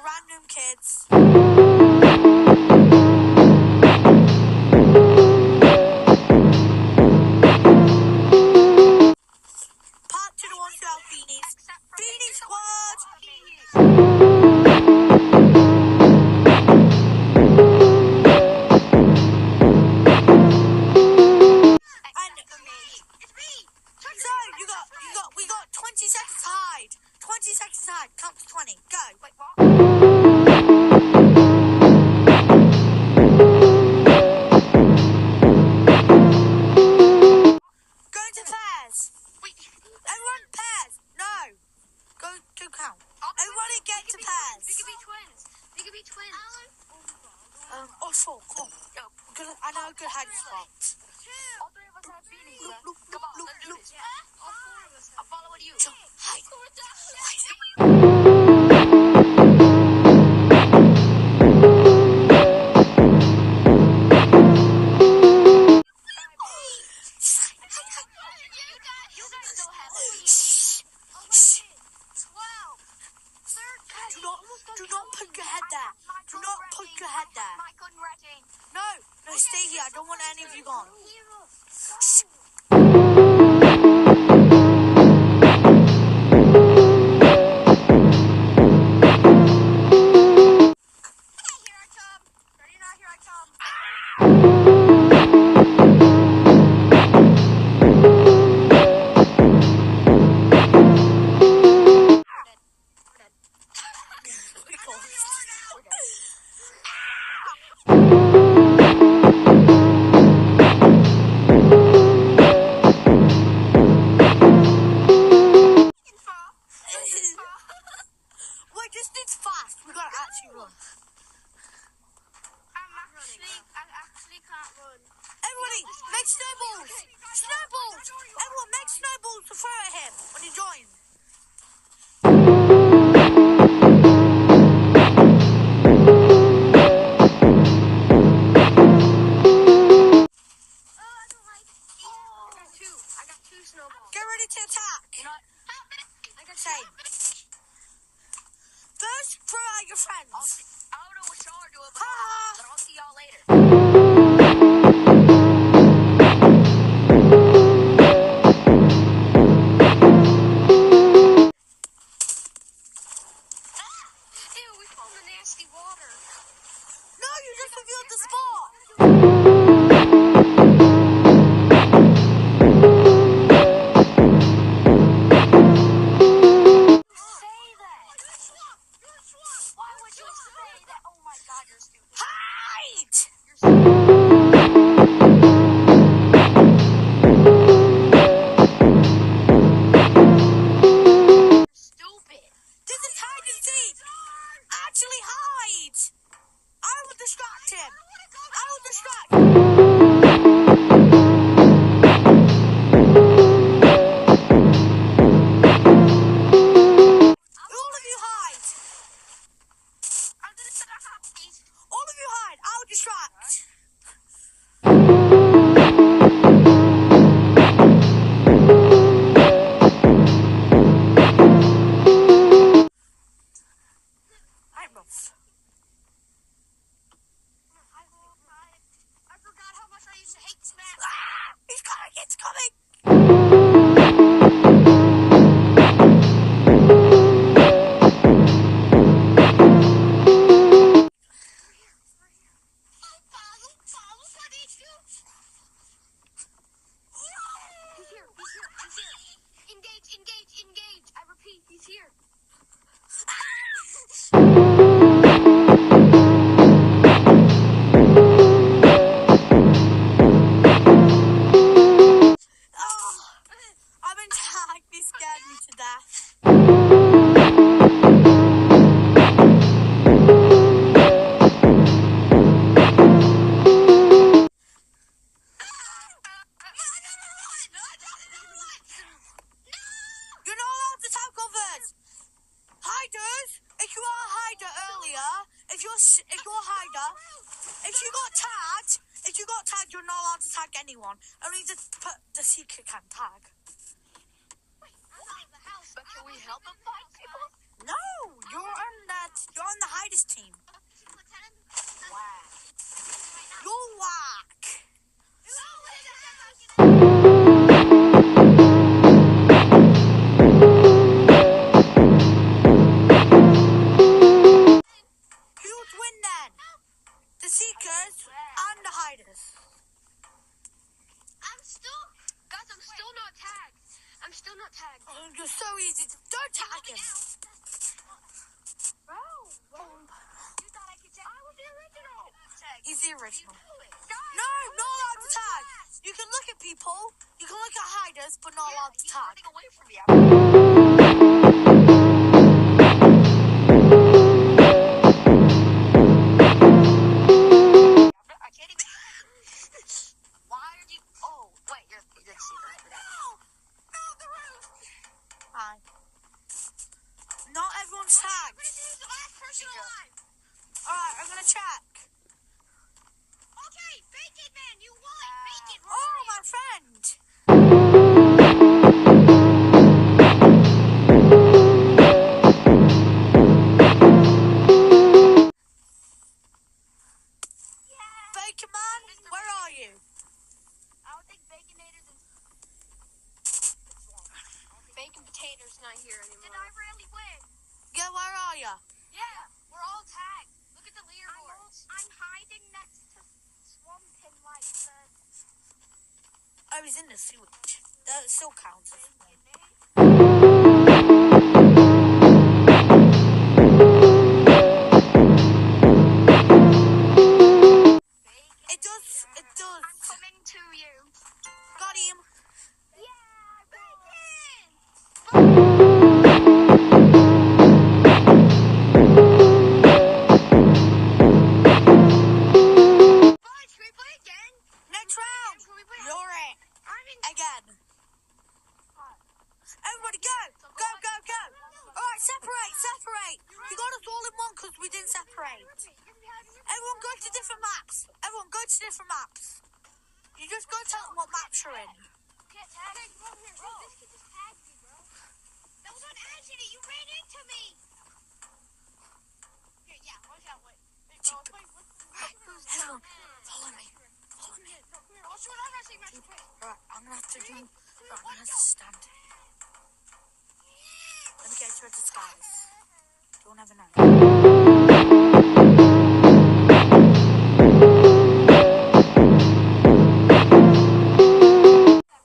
Random kids. Part to the ones who have beanies. Beanie Squad! We got 20 seconds to hide. 20 seconds to hide. Count to 20. Go. Wait, what? Going to pairs. Wait. Everyone pairs. No. Go to count. Everybody get to pairs. We could be twins. We could be twins. Four. Come on. I know a good hiding spot. All three of us have beanies. Come on, let's do this. All four of us. I'm following you. Hide. Do not put your head there. Do not put your head there. No, stay here. I don't want any of you gone. Everybody, make snowballs! Snowballs! Everyone, make snowballs to throw at him when you join. I got two snowballs. Get ready to attack. Same. First, throw out your friends. I don't know what y'all are doing, but I'll see y'all later. Ew, we found the nasty water. No, you just revealed the spot. Why would you say that? Oh my God, you're stupid. Hide! You're stupid. This is hide and seek. Actually hide. I will distract him. I will distract him. All of you hide. All of you hide. I'll distract. I'm off. I forgot how much I used to hate Smash. He's coming. It's coming. He's here. Engage. I repeat, he's here. hider. If you got tagged, you're not allowed to tag anyone. Only the seeker can tag. But can we help them find people? No, you're on the hiders team. Wow. You're whack. Who would win then? The seekers and the hiders. I'm still not tagged. I'm still not tagged. Oh, you're so easy. Don't tag him. Bro, you thought I could tag? I was the original. He's the original. No, not allowed to tag. You can look at people. You can look at hiders, but not allowed to He's tag. running away from me. I can't even. Why are you? Oh, wait, you're the secret. No, the roof. Hi. Not everyone's tagged. This is the last person alive. Alright, I'm gonna check. Okay, Bacon Man, you won. Bacon. Oh, my friend. Bacon Man, where are you? I don't think Baconator's and Bacon Potato's not here anymore. Did I really win? Yeah, where are you? Yeah, we're all tagged. Look at the leaderboards. I'm hiding next to Swampin like the I was in the sewage. That still counts as one. It does. I'm coming to you. Got him. Yeah, Bacon! Boys, can we play again? Next round. Can we play? You're it. I'm in. Again. Everybody go. Go, go, go. Alright, separate. You got us all in one because we didn't separate. Everyone go to different maps. You just go tell them what maps you're in. Get tagged. Bro, this kid just tagged me, bro. That was on accident. You ran into me. Here, yeah, watch out. Wait. Everyone, follow me. Oh, shoot, I'm not saying match. Alright, I'm gonna have to stand. Let me get into a disguise. You'll never know.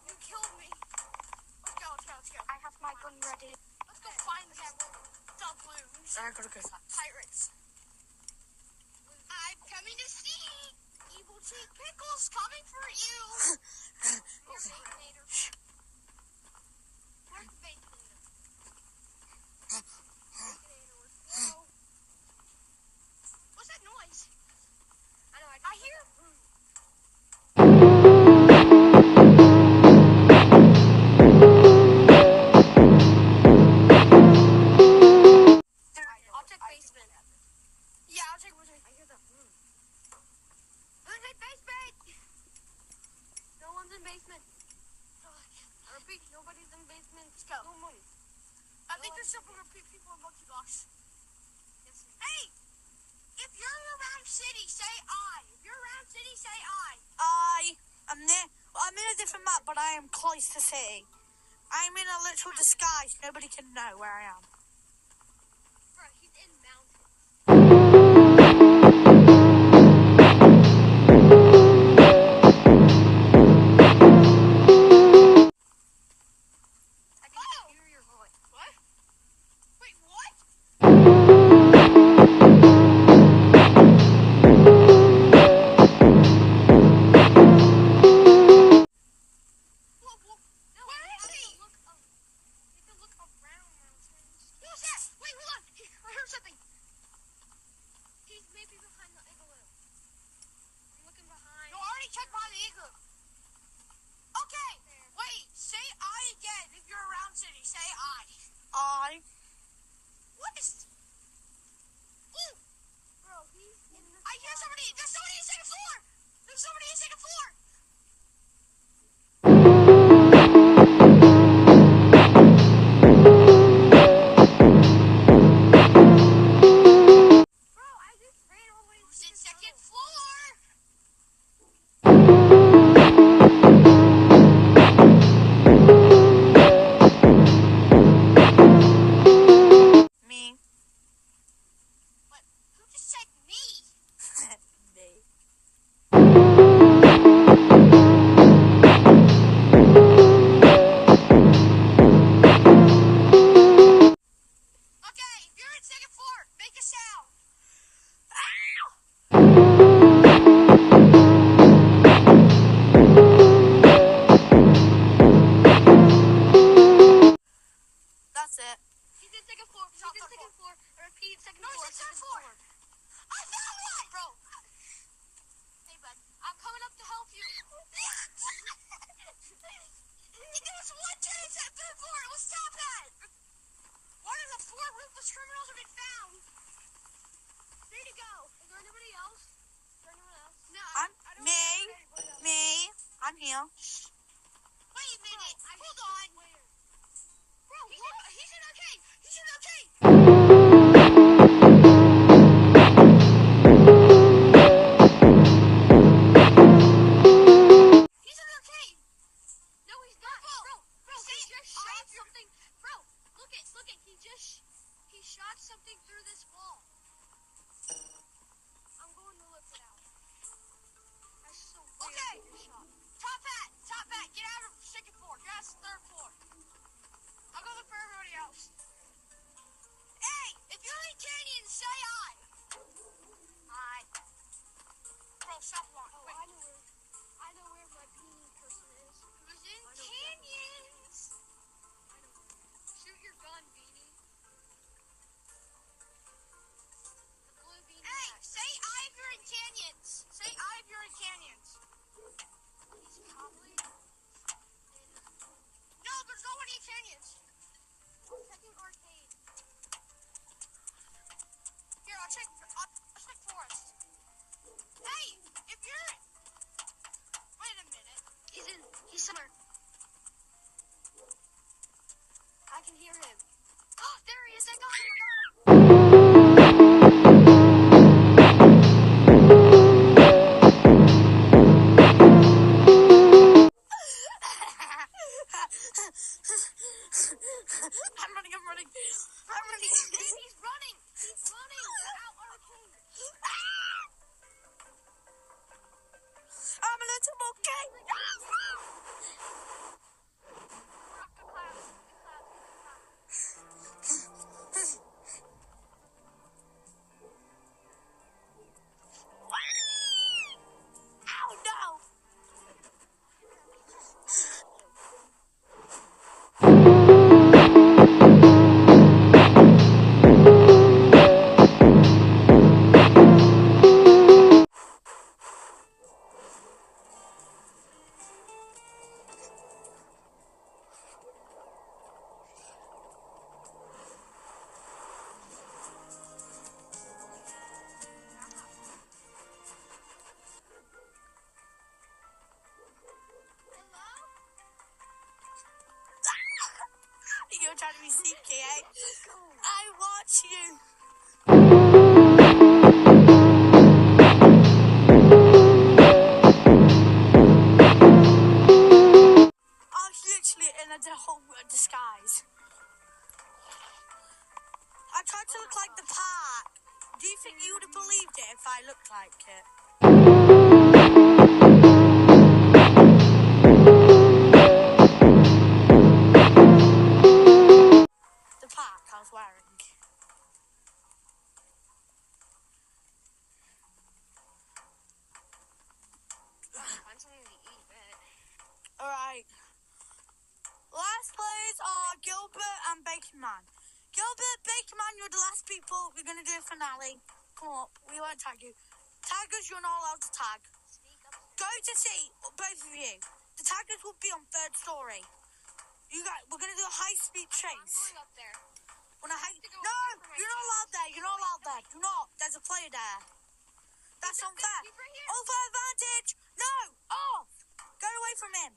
You killed me. Let's go. I have my gun ready. Let's go find them. Doubloons. I gotta go. Pirates. I'm coming to see. Evil Chief Pickles coming for you. Where's Baconator? Where's Baconator? What's that noise? I know. I hear. I'll take basement. Yeah, I'll take basement. I hear them. Let's take basement. No one's in basement. I repeat, nobody's in basement. Let's go. No money. I think there's some people in Monkey Box. Hey! If you're around city, say I. If you're around city, say I. I'm in a different map, but I am close to city. I'm in a literal disguise. Nobody can know where I am. Bro, he's in mountain. I can hear your voice. What? Wait, what? Where is he? You can look around mountains. It's at the floor. Let's stop that. One of the 4 ruthless criminals have been found. There you go. Is there anybody else? Is there anyone else? No. I'm me. I'm here. Wait a minute. Hold on. Bro, he's in okay. He's in okay. He's in okay. No, he's not. Bro, he just shot something. Bro, look at. He shot something through this wall. I'm going to look it out. That's so weird. Okay. Top hat. Get out of the 2nd floor. Get out of the 3rd floor. I'll go look for everybody else. Hey, if you're in Canyon, say hi. Hi. Bro, stop walking. Oh, wait. I know where my beanie person is. Who's in Canyons? Shoot your gun, Beanie. The blue beanie. Hey, say I if you're in Canyons. Say I if you're in Canyons. He's probably in... No, there's no one in Canyons. Checking arcade. Here, I'll check Forest. Hey, if you're... Wait a minute. He's somewhere. I can hear him. Oh, there he is. I got him. I'm running. He's running. Out arcade. I'm a little monkey. Up the clouds. Ow, no. You're trying to be sneaky, eh? I watch you. I was literally in a whole disguise. I tried to look like the park. Do you think you would have believed it if I looked like it? The park I was wearing. Find something to eat, man. Alright. Last players are Gilbert and Bacon Man. Gilbert, Bacon Man, you're the last people. We're going to do a finale. Come up. We won't tag you. Taggers, you're not allowed to tag. Go to see, both of you. The taggers will be on 3rd story. You guys, we're going to do a high-speed chase. I'm going up there. No, you're not allowed there. You're not allowed there. Do not. There's a player there. That's unfair. He's right here. Over advantage. No. Off. Go away from him.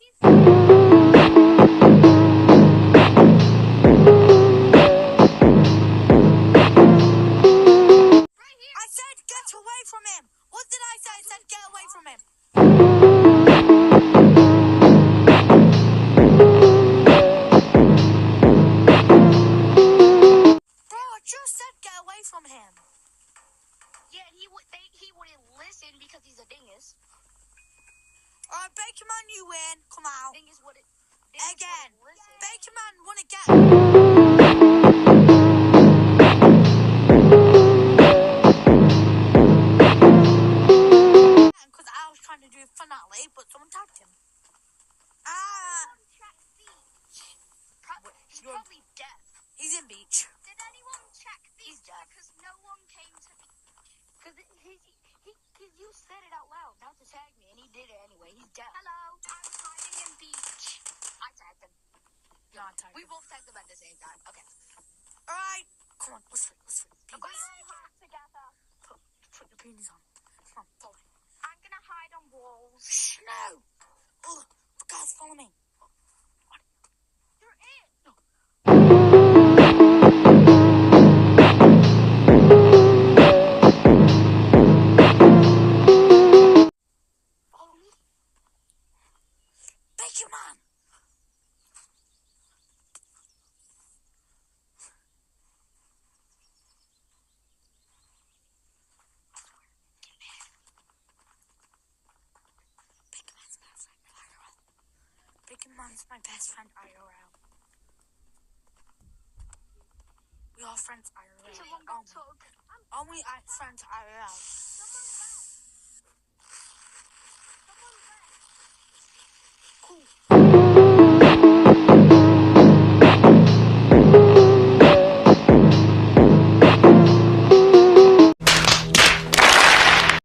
Right here. I said get away from him. What did I say? I said get away from him. Bro, I just said get away from him. Yeah, he wouldn't listen because he's a dingus. Alright, Bacon Man, you win. Come out. Dingus wouldn't. Again. Listen. Bacon Man won again. Because I was trying to do a finale, but someone tagged him. He's probably deaf. He's in beach. Did anyone check these? He's deaf. Because no one came to me. Because you said it out loud, not to tag me, and he did it anyway. He's deaf. Hello, I'm hiding in beach. I tagged him. tag We him. both tagged them at the same time. Okay. Alright, come on, let's sleep. We're going to hide together. Put your beanies on. Come on, follow me. I'm gonna hide on walls. Shh, no! Oh, guys, follow me. You're it. Follow me. Bacon Man! Bacon Man's my best friend IRL. We are friends IRL. Someone got tugged. Are we friends IRL? Someone left. Someone left. Cool.